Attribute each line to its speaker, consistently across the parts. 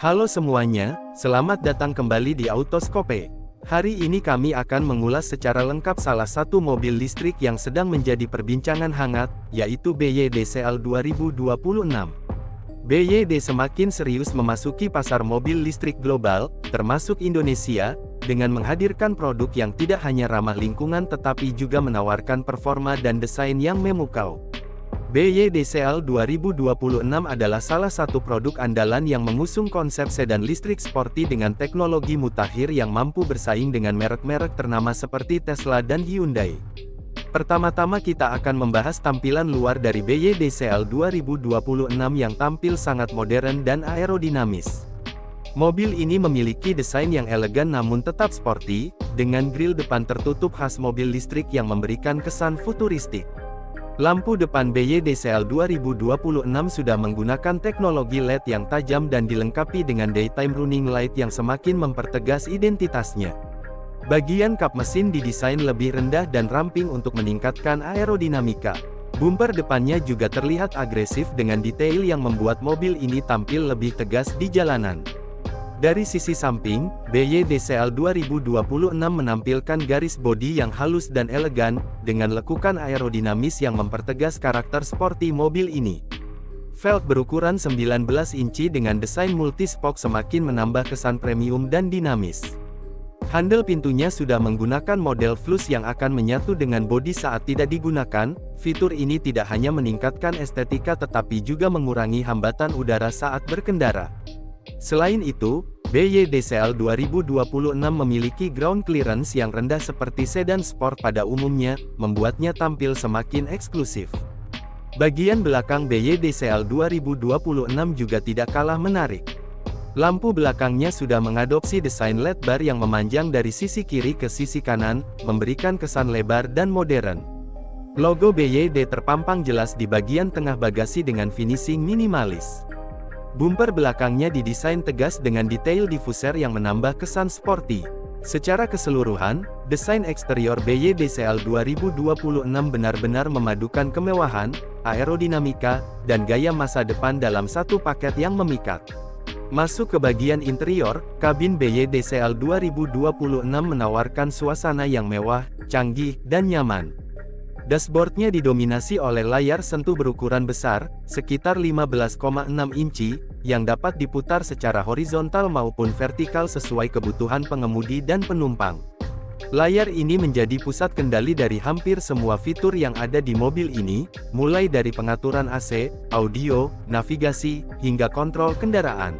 Speaker 1: Halo semuanya, selamat datang kembali di Autoscope. Hari ini kami akan mengulas secara lengkap salah satu mobil listrik yang sedang menjadi perbincangan hangat, yaitu BYD CL 2026. BYD semakin serius memasuki pasar mobil listrik global, termasuk Indonesia, dengan menghadirkan produk yang tidak hanya ramah lingkungan tetapi juga menawarkan performa dan desain yang memukau. BYD CL 2026 adalah salah satu produk andalan yang mengusung konsep sedan listrik sporty dengan teknologi mutakhir yang mampu bersaing dengan merek-merek ternama seperti Tesla dan Hyundai. Pertama-tama kita akan membahas tampilan luar dari BYD CL 2026 yang tampil sangat modern dan aerodinamis. Mobil ini memiliki desain yang elegan namun tetap sporty, dengan grill depan tertutup khas mobil listrik yang memberikan kesan futuristik. Lampu depan BYD CL 2026 sudah menggunakan teknologi LED yang tajam dan dilengkapi dengan daytime running light yang semakin mempertegas identitasnya. Bagian kap mesin didesain lebih rendah dan ramping untuk meningkatkan aerodinamika. Bumper depannya juga terlihat agresif dengan detail yang membuat mobil ini tampil lebih tegas di jalanan. Dari sisi samping, BYD CL 2026 menampilkan garis bodi yang halus dan elegan, dengan lekukan aerodinamis yang mempertegas karakter sporty mobil ini. Velg berukuran 19 inci dengan desain multi-spoke semakin menambah kesan premium dan dinamis. Handle pintunya sudah menggunakan model flus yang akan menyatu dengan bodi saat tidak digunakan. Fitur ini tidak hanya meningkatkan estetika tetapi juga mengurangi hambatan udara saat berkendara. Selain itu, BYD CL 2026 memiliki ground clearance yang rendah seperti sedan sport pada umumnya, membuatnya tampil semakin eksklusif. Bagian belakang BYD CL 2026 juga tidak kalah menarik. Lampu belakangnya sudah mengadopsi desain LED bar yang memanjang dari sisi kiri ke sisi kanan, memberikan kesan lebar dan modern. Logo BYD terpampang jelas di bagian tengah bagasi dengan finishing minimalis. Bumper belakangnya didesain tegas dengan detail diffuser yang menambah kesan sporty. Secara keseluruhan, desain eksterior BYD CL 2026 benar-benar memadukan kemewahan, aerodinamika, dan gaya masa depan dalam satu paket yang memikat. Masuk ke bagian interior, kabin BYD CL 2026 menawarkan suasana yang mewah, canggih, dan nyaman. Dashboardnya didominasi oleh layar sentuh berukuran besar, sekitar 15,6 inci, yang dapat diputar secara horizontal maupun vertikal sesuai kebutuhan pengemudi dan penumpang. Layar ini menjadi pusat kendali dari hampir semua fitur yang ada di mobil ini, mulai dari pengaturan AC, audio, navigasi, hingga kontrol kendaraan.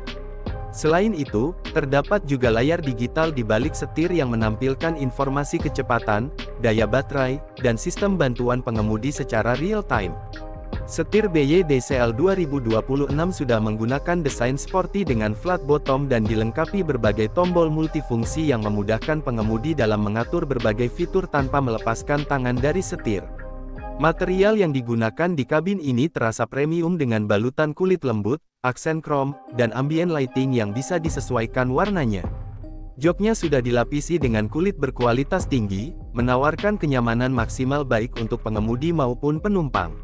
Speaker 1: Selain itu, terdapat juga layar digital di balik setir yang menampilkan informasi kecepatan, daya baterai, dan sistem bantuan pengemudi secara real-time. Setir BYD CL 2026 sudah menggunakan desain sporty dengan flat bottom dan dilengkapi berbagai tombol multifungsi yang memudahkan pengemudi dalam mengatur berbagai fitur tanpa melepaskan tangan dari setir. Material yang digunakan di kabin ini terasa premium dengan balutan kulit lembut, aksen krom, dan ambient lighting yang bisa disesuaikan warnanya. Joknya sudah dilapisi dengan kulit berkualitas tinggi, menawarkan kenyamanan maksimal baik untuk pengemudi maupun penumpang.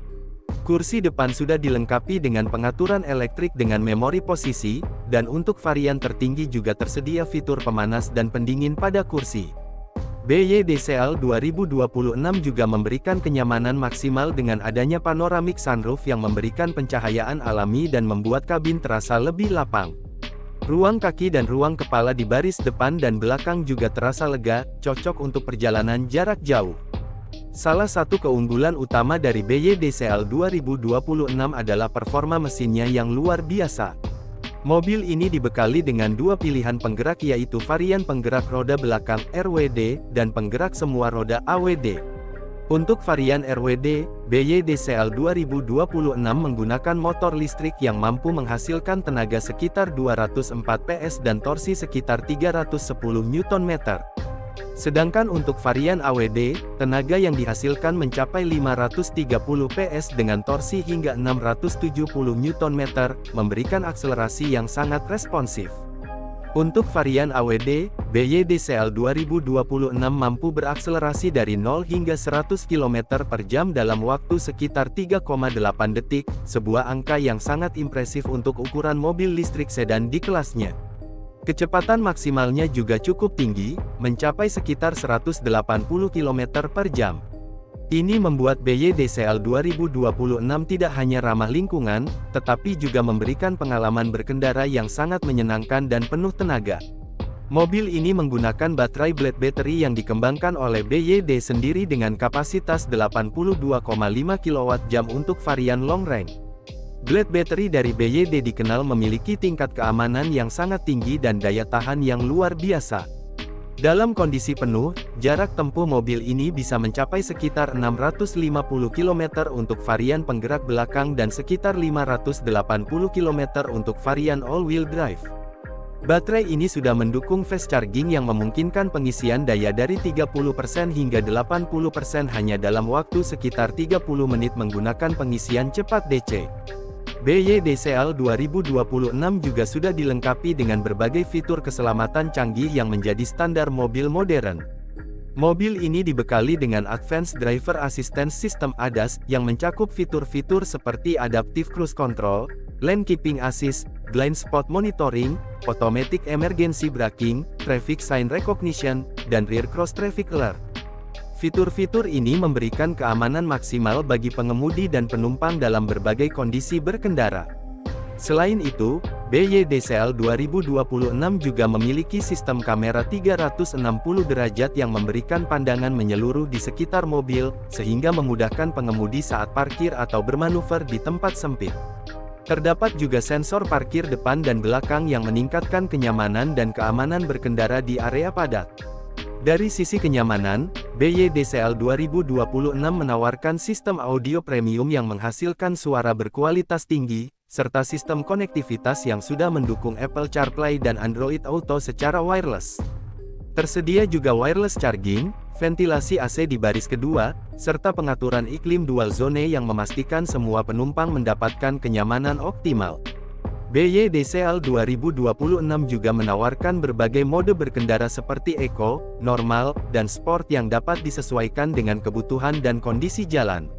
Speaker 1: Kursi depan sudah dilengkapi dengan pengaturan elektrik dengan memori posisi, dan untuk varian tertinggi juga tersedia fitur pemanas dan pendingin pada kursi. BYD CL 2026 juga memberikan kenyamanan maksimal dengan adanya panoramic sunroof yang memberikan pencahayaan alami dan membuat kabin terasa lebih lapang. Ruang kaki dan ruang kepala di baris depan dan belakang juga terasa lega, cocok untuk perjalanan jarak jauh. Salah satu keunggulan utama dari BYD CL 2026 adalah performa mesinnya yang luar biasa. Mobil ini dibekali dengan dua pilihan penggerak yaitu varian penggerak roda belakang RWD, dan penggerak semua roda AWD. Untuk varian RWD, BYD CL 2026 menggunakan motor listrik yang mampu menghasilkan tenaga sekitar 204 PS dan torsi sekitar 310 Nm. Sedangkan untuk varian AWD, tenaga yang dihasilkan mencapai 530 PS dengan torsi hingga 670 Nm, memberikan akselerasi yang sangat responsif. Untuk varian AWD, BYD-CL 2026 mampu berakselerasi dari 0 hingga 100 km per jam dalam waktu sekitar 3,8 detik, sebuah angka yang sangat impresif untuk ukuran mobil listrik sedan di kelasnya. Kecepatan maksimalnya juga cukup tinggi, mencapai sekitar 180 km per jam. Ini membuat BYD-CL 2026 tidak hanya ramah lingkungan, tetapi juga memberikan pengalaman berkendara yang sangat menyenangkan dan penuh tenaga. Mobil ini menggunakan baterai Blade Battery yang dikembangkan oleh BYD sendiri dengan kapasitas 82,5 kWh untuk varian long range. Blade Battery dari BYD dikenal memiliki tingkat keamanan yang sangat tinggi dan daya tahan yang luar biasa. Dalam kondisi penuh, jarak tempuh mobil ini bisa mencapai sekitar 650 km untuk varian penggerak belakang dan sekitar 580 km untuk varian all-wheel drive. Baterai ini sudah mendukung fast charging yang memungkinkan pengisian daya dari 30% hingga 80% hanya dalam waktu sekitar 30 menit menggunakan pengisian cepat DC. BYD-CL 2026 juga sudah dilengkapi dengan berbagai fitur keselamatan canggih yang menjadi standar mobil modern. Mobil ini dibekali dengan Advanced Driver Assistance System ADAS, yang mencakup fitur-fitur seperti Adaptive Cruise Control, Lane Keeping Assist, Blind Spot Monitoring, Automatic Emergency Braking, Traffic Sign Recognition, dan Rear Cross Traffic Alert. Fitur-fitur ini memberikan keamanan maksimal bagi pengemudi dan penumpang dalam berbagai kondisi berkendara. Selain itu, BYD-CL 2026 juga memiliki sistem kamera 360 derajat yang memberikan pandangan menyeluruh di sekitar mobil, sehingga memudahkan pengemudi saat parkir atau bermanuver di tempat sempit. Terdapat juga sensor parkir depan dan belakang yang meningkatkan kenyamanan dan keamanan berkendara di area padat. Dari sisi kenyamanan, BYD-CL 2026 menawarkan sistem audio premium yang menghasilkan suara berkualitas tinggi, serta sistem konektivitas yang sudah mendukung Apple CarPlay dan Android Auto secara wireless. Tersedia juga wireless charging, ventilasi AC di baris kedua, serta pengaturan iklim dual zone yang memastikan semua penumpang mendapatkan kenyamanan optimal. BYD-CL 2026 juga menawarkan berbagai mode berkendara seperti Eco, Normal, dan Sport yang dapat disesuaikan dengan kebutuhan dan kondisi jalan.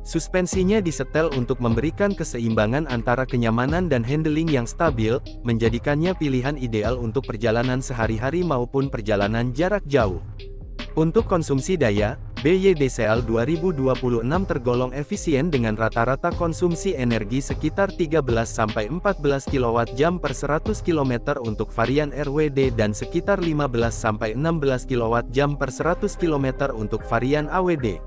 Speaker 1: Suspensinya disetel untuk memberikan keseimbangan antara kenyamanan dan handling yang stabil, menjadikannya pilihan ideal untuk perjalanan sehari-hari maupun perjalanan jarak jauh. Untuk konsumsi daya, BYD-CL 2026 tergolong efisien dengan rata-rata konsumsi energi sekitar 13-14 kWh per 100 km untuk varian RWD dan sekitar 15-16 kWh per 100 km untuk varian AWD.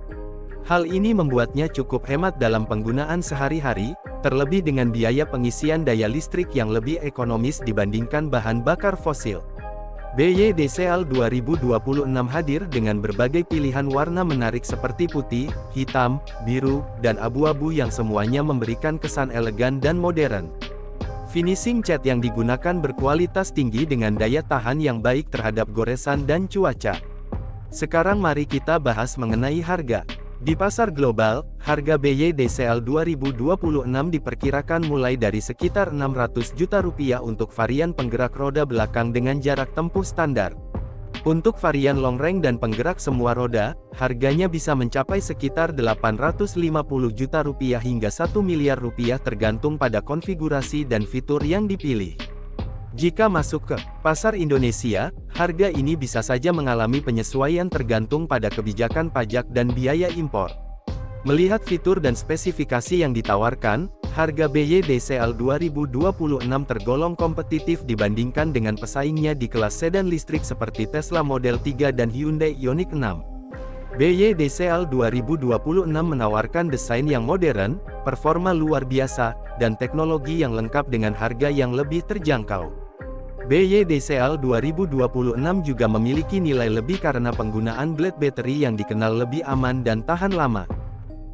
Speaker 1: Hal ini membuatnya cukup hemat dalam penggunaan sehari-hari, terlebih dengan biaya pengisian daya listrik yang lebih ekonomis dibandingkan bahan bakar fosil. BYD-CL 2026 hadir dengan berbagai pilihan warna menarik seperti putih, hitam, biru, dan abu-abu yang semuanya memberikan kesan elegan dan modern. Finishing cat yang digunakan berkualitas tinggi dengan daya tahan yang baik terhadap goresan dan cuaca. Sekarang mari kita bahas mengenai harga. Di pasar global, harga BYD-CL 2026 diperkirakan mulai dari sekitar Rp600 juta untuk varian penggerak roda belakang dengan jarak tempuh standar. Untuk varian long range dan penggerak semua roda, harganya bisa mencapai sekitar Rp850 juta hingga Rp1 miliar tergantung pada konfigurasi dan fitur yang dipilih. Jika masuk ke pasar Indonesia, harga ini bisa saja mengalami penyesuaian tergantung pada kebijakan pajak dan biaya impor. Melihat fitur dan spesifikasi yang ditawarkan, harga BYD-CL 2026 tergolong kompetitif dibandingkan dengan pesaingnya di kelas sedan listrik seperti Tesla Model 3 dan Hyundai Ioniq 6. BYD-CL 2026 menawarkan desain yang modern, performa luar biasa, dan teknologi yang lengkap dengan harga yang lebih terjangkau. BYD-CL 2026 juga memiliki nilai lebih karena penggunaan Blade Battery yang dikenal lebih aman dan tahan lama.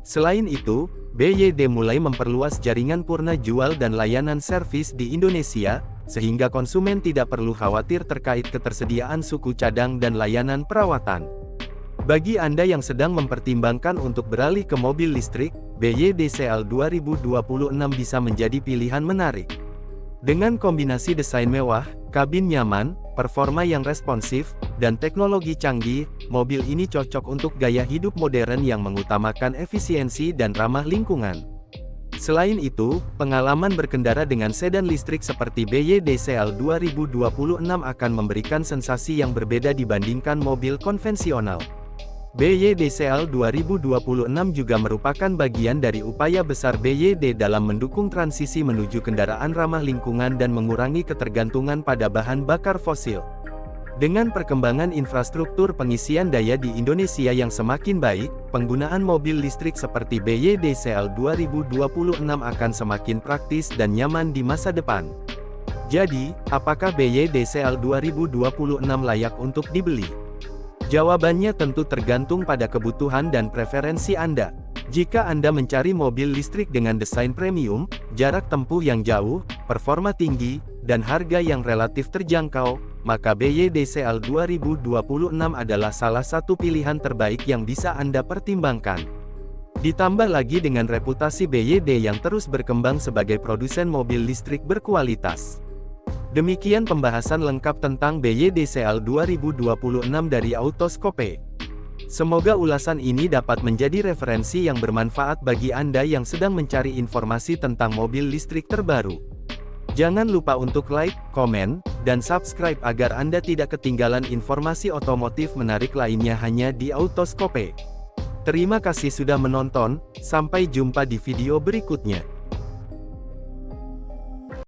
Speaker 1: Selain itu, BYD mulai memperluas jaringan purna jual dan layanan servis di Indonesia, sehingga konsumen tidak perlu khawatir terkait ketersediaan suku cadang dan layanan perawatan. Bagi Anda yang sedang mempertimbangkan untuk beralih ke mobil listrik, BYD-CL 2026 bisa menjadi pilihan menarik. Dengan kombinasi desain mewah, Kabin nyaman, performa yang responsif, dan teknologi canggih, mobil ini cocok untuk gaya hidup modern yang mengutamakan efisiensi dan ramah lingkungan. Selain itu, pengalaman berkendara dengan sedan listrik seperti BYD CL 2026 akan memberikan sensasi yang berbeda dibandingkan mobil konvensional. BYD CL 2026 juga merupakan bagian dari upaya besar BYD dalam mendukung transisi menuju kendaraan ramah lingkungan dan mengurangi ketergantungan pada bahan bakar fosil. Dengan perkembangan infrastruktur pengisian daya di Indonesia yang semakin baik, penggunaan mobil listrik seperti BYD CL 2026 akan semakin praktis dan nyaman di masa depan. Jadi, apakah BYD CL 2026 layak untuk dibeli? Jawabannya tentu tergantung pada kebutuhan dan preferensi Anda. Jika Anda mencari mobil listrik dengan desain premium, jarak tempuh yang jauh, performa tinggi, dan harga yang relatif terjangkau, maka BYD CL 2026 adalah salah satu pilihan terbaik yang bisa Anda pertimbangkan. Ditambah lagi dengan reputasi BYD yang terus berkembang sebagai produsen mobil listrik berkualitas. Demikian pembahasan lengkap tentang BYD CL 2026 dari Autoscope. Semoga ulasan ini dapat menjadi referensi yang bermanfaat bagi Anda yang sedang mencari informasi tentang mobil listrik terbaru. Jangan lupa untuk like, komen, dan subscribe agar Anda tidak ketinggalan informasi otomotif menarik lainnya hanya di Autoscope. Terima kasih sudah menonton, sampai jumpa di video berikutnya.